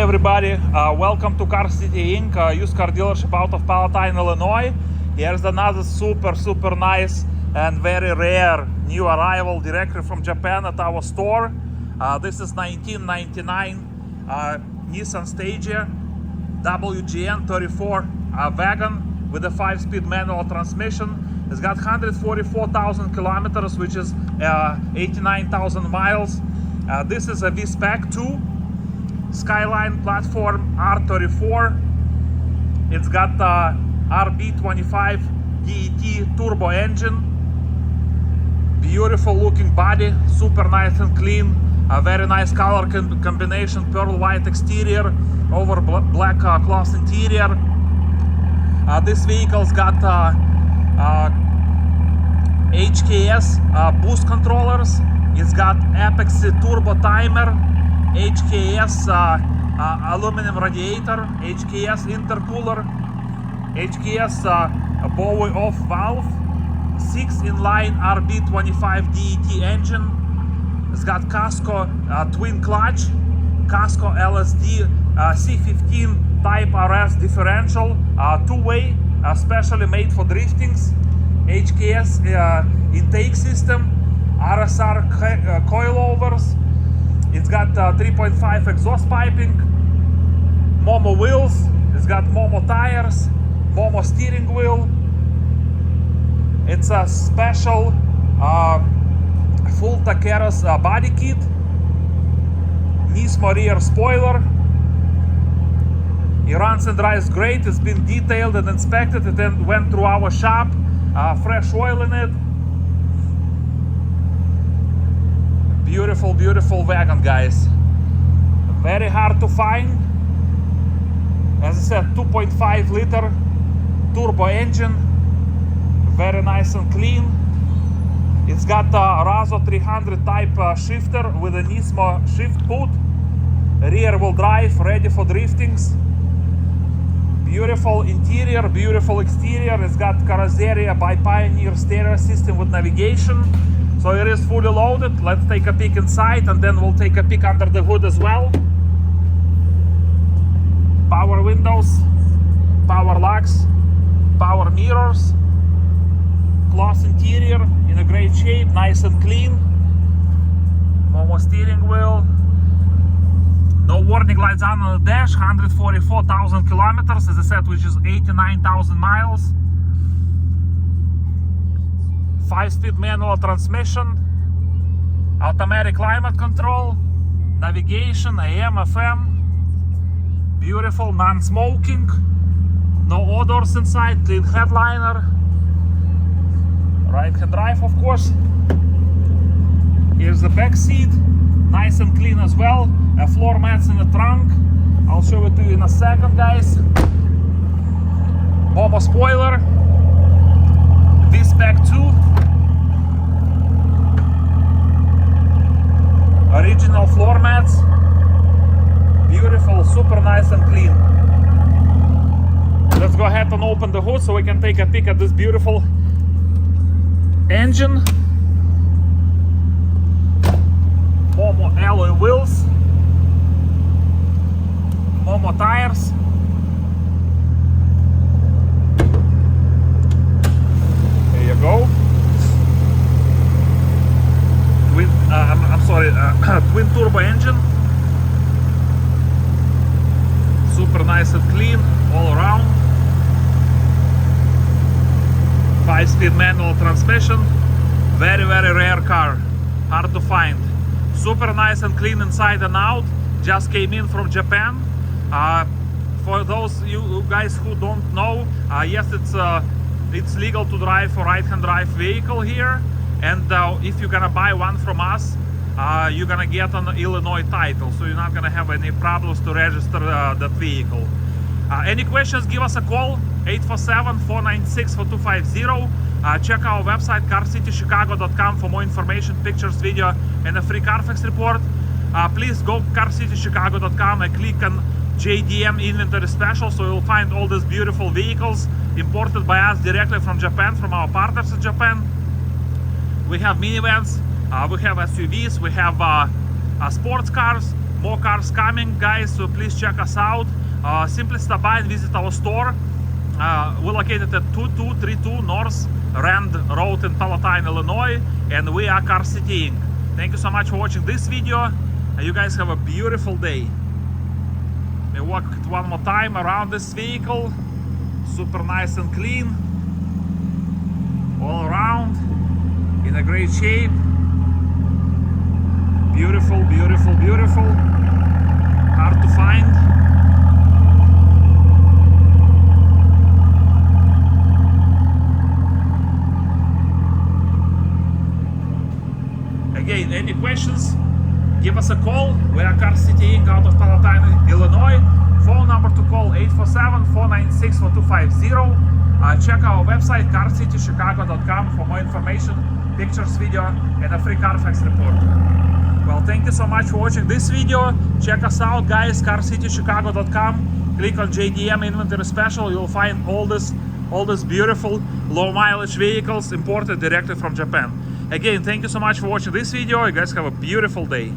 everybody, welcome to Car City Inc., used car dealership out of Palatine, Illinois. Here's another super nice and very rare new arrival directly from Japan at our store. This is 1999 Nissan Stagea WGN-34 wagon with a 5-speed manual transmission. It's got 144,000 kilometers, which is 89,000 miles. This is a V-SPEC 2 Skyline platform R34. It's got the RB25 DET turbo engine. Beautiful looking body, super nice and clean. A very nice color combination, pearl white exterior over black cloth interior. This vehicle's got HKS boost controllers. It's got Apex turbo timer, HKS aluminum radiator, HKS intercooler, HKS Bowie off valve, 6-in-line RB25 DET engine. It's got Casco twin clutch, Casco LSD C15 type RS differential, two-way, specially made for driftings, HKS intake system, RSR coilovers. It's got 3.5 exhaust piping, Momo wheels. It's got Momo tires, Momo steering wheel. It's a special full Takeros body kit, Nismo rear spoiler. It runs and drives great. It's been detailed and inspected. It then went through our shop. Fresh oil in it. Beautiful wagon, guys. Very hard to find. As I said, 2.5 liter turbo engine. Very nice and clean. It's got a Razo 300 type shifter with a Nismo shift put. Rear wheel drive, ready for driftings. Beautiful interior, beautiful exterior. It's got Carrozzeria by Pioneer stereo system with navigation. So it is fully loaded. Let's take a peek inside and then we'll take a peek under the hood as well. Power windows, power locks, power mirrors, cloth interior in a great shape, nice and clean. Momo steering wheel. No warning lights on the dash, 144,000 kilometers, as I said, which is 89,000 miles. 5-speed manual transmission, automatic climate control, navigation, AM, FM. Beautiful, non-smoking, no odors inside, clean headliner. Right-hand drive, of course. Here's the back seat, nice and clean as well. Floor mats in the trunk. I'll show it to you in a second, guys. Momo spoiler, V-SPEC 2. Original floor mats. Beautiful, super nice and clean. Let's go ahead and open the hood so we can take a peek at this beautiful engine. Momo alloy wheels, Momo tires. There you go. Twin turbo engine. Super nice and clean all around. 5-speed manual transmission. Very rare car. Hard to find. Super nice and clean inside and out. Just came in from Japan. For those you guys who don't know, yes, it's legal to drive a right-hand drive vehicle here. And if you're gonna buy one from us, you're gonna get an Illinois title, so you're not gonna have any problems to register that vehicle. Any questions, give us a call, 847-496-4250. Check our website, carcitychicago.com, for more information, pictures, video, and a free Carfax report. Please go carcitychicago.com and click on JDM inventory special, so you'll find all these beautiful vehicles imported by us directly from Japan, from our partners in Japan. We have minivans, we have SUVs, we have sports cars, More cars coming, guys, so please check us out. Simply stop by and visit our store. We're located at 2232 North Rand Road in Palatine, Illinois, and we are car citying. Thank you so much for watching this video. You guys have a beautiful day. We walk it one more time around this vehicle. Super nice and clean. All around. In a great shape. Beautiful, beautiful, beautiful. Hard to find. Again, any questions? Give us a call. We are car citying out of Palatine, Illinois. Phone number to call 847-496-4250. Check our website carcitychicago.com for more information, pictures, video, and a free Carfax report. Well, thank you so much for watching this video. Check us out, guys, carcitychicago.com. Click on JDM inventory special. You'll find all this beautiful low mileage vehicles imported directly from Japan. Again, thank you so much for watching this video. You guys have a beautiful day.